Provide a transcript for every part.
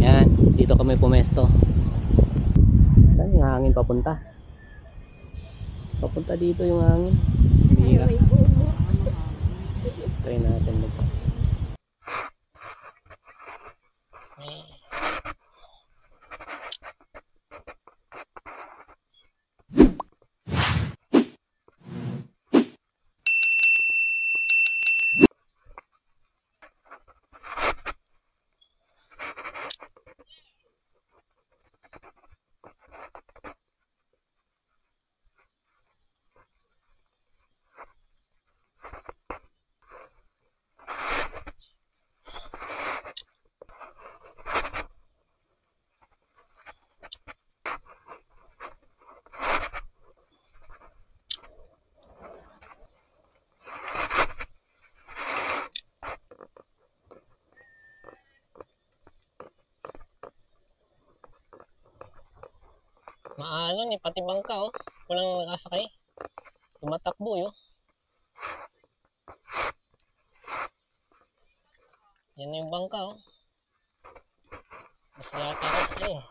Yan, dito kami pumesto. Saan yung hangin papunta? Papunta dito yung hangin. Bihira. Try natin magpasok. Maalon eh, pati bangka oh. Walang nakasakay. Tumatakbo yun. Yan yung bangka oh. Mas yata nakasakay eh.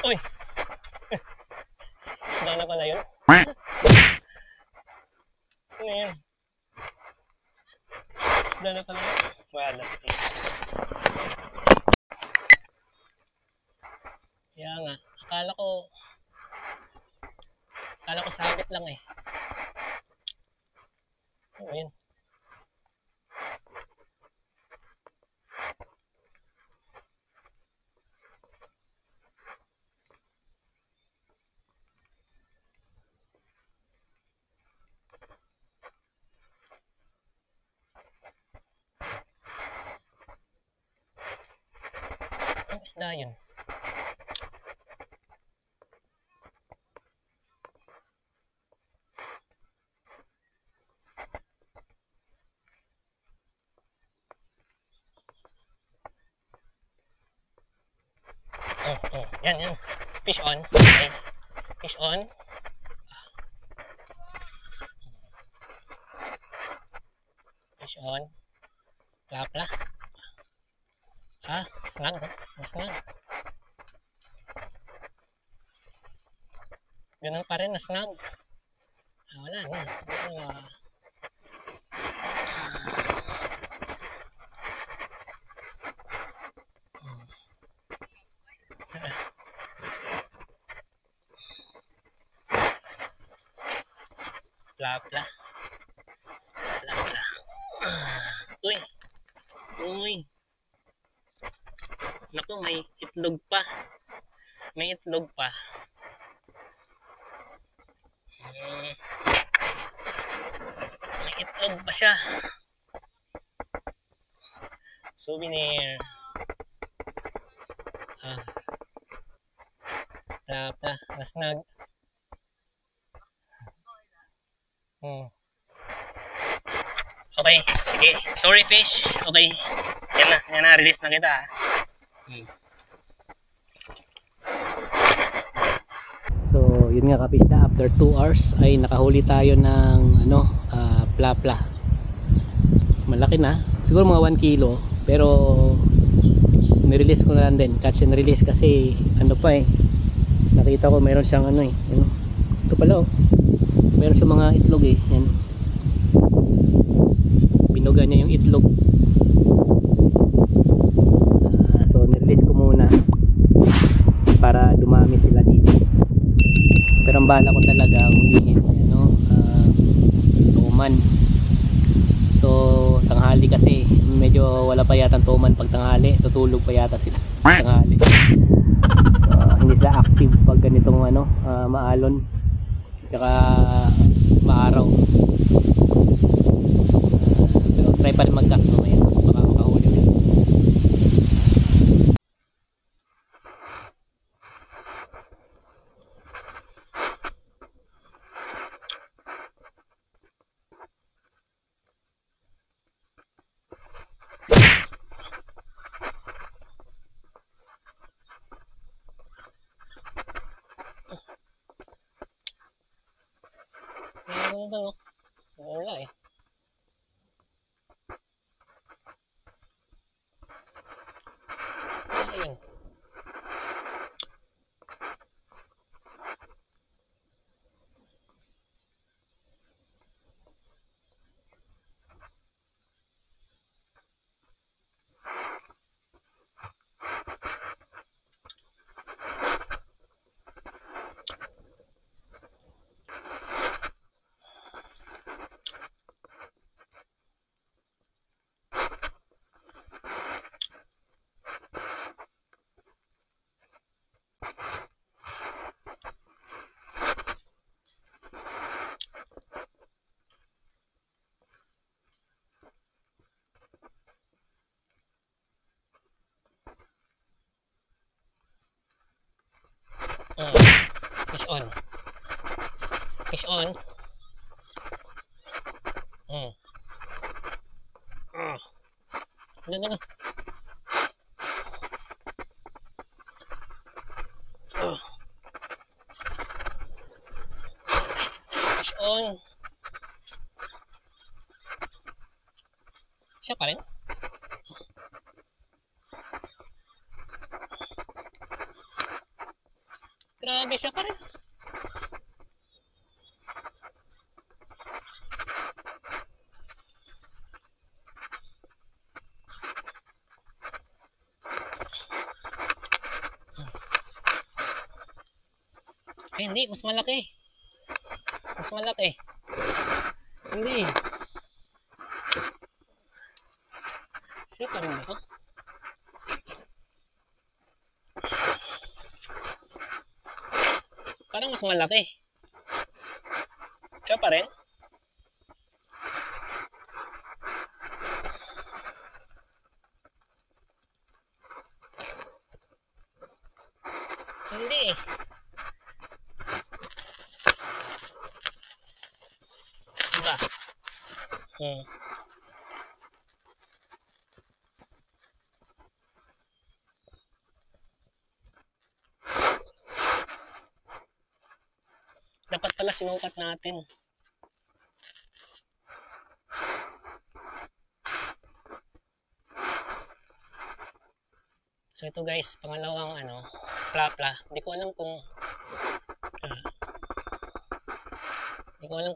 Uy! Isda na pala yun? Ano yun? Isda na pala yun? Wala. Kaya nga, akala ko sabit lang eh. Ano yun? Ang isda yun? Yan. Fish on. Okay. Fish on. Fish on. Plapla. Snag. Snag. Ganun pa rin na snag. Wala na. Plapla. Uy. Naku, may itlog pa. May itlog pa siya. Souvenir. Plapla. Nasnag. Okay, sige. Sorry fish. Okay. Yan na, release na kita. So, yun nga kapita, after 2 hours ay nakahuli tayo ng plapla. Malaki na. Siguro mga 1 kilo. Pero nirelease ko na lang din, catch and release, kasi ano pa nakita ko meron siyang ano ano, ito pala meron siyang mga itlog yan. Binuga niya yung itlog. So nirelease ko muna para dumami sila dito. Pero ang bala ko talaga humihin tuman. So tanghali kasi medyo wala pa yata tuman pag tanghali, tutulog pa yata sila tanghali. Hindi sila active pag ganitong maalon saka maaraw. Pero try pa rin mag-cast mamaya, baka makahuli ulit. Wala ayun. Fish on. Fish on. No. Fish on. Siya pa rin. Grabe, siya pa rin. Hindi, mas malaki. Mas malaki. Hindi. Siya pa rin ba ito? Parang mas malaki. Siya pa rin? Hindi. Diba? Dapat pala sinukat natin. So ito guys, pangalawang plapla. Hindi ko alam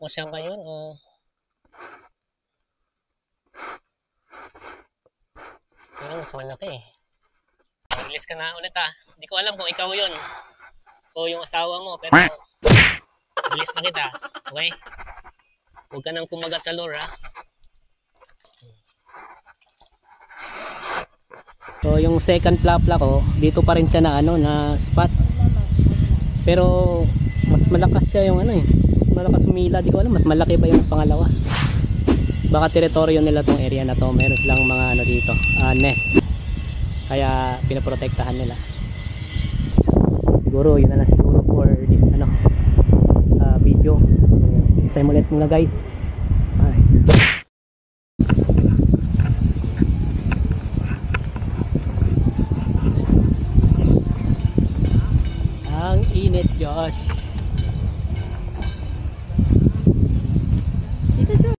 kung siya ba yun o pero mas malaki. Release ka na ulit Hindi ko alam kung ikaw yun o yung asawa mo, pero release na kita. Okay? Huwag ka nang kumagat sa lure So yung second plapla ko, dito pa rin siya na spot. Pero mas malakas siya yung mas malakas humila. Di ko alam, mas malaki ba yung pangalawa. Baka teritoryo nila tong area na to. Meron silang mga dito, nest. Kaya pinaprotektahan nila. Siguro yun na lang siguro for this video. Next time ulit mga guys.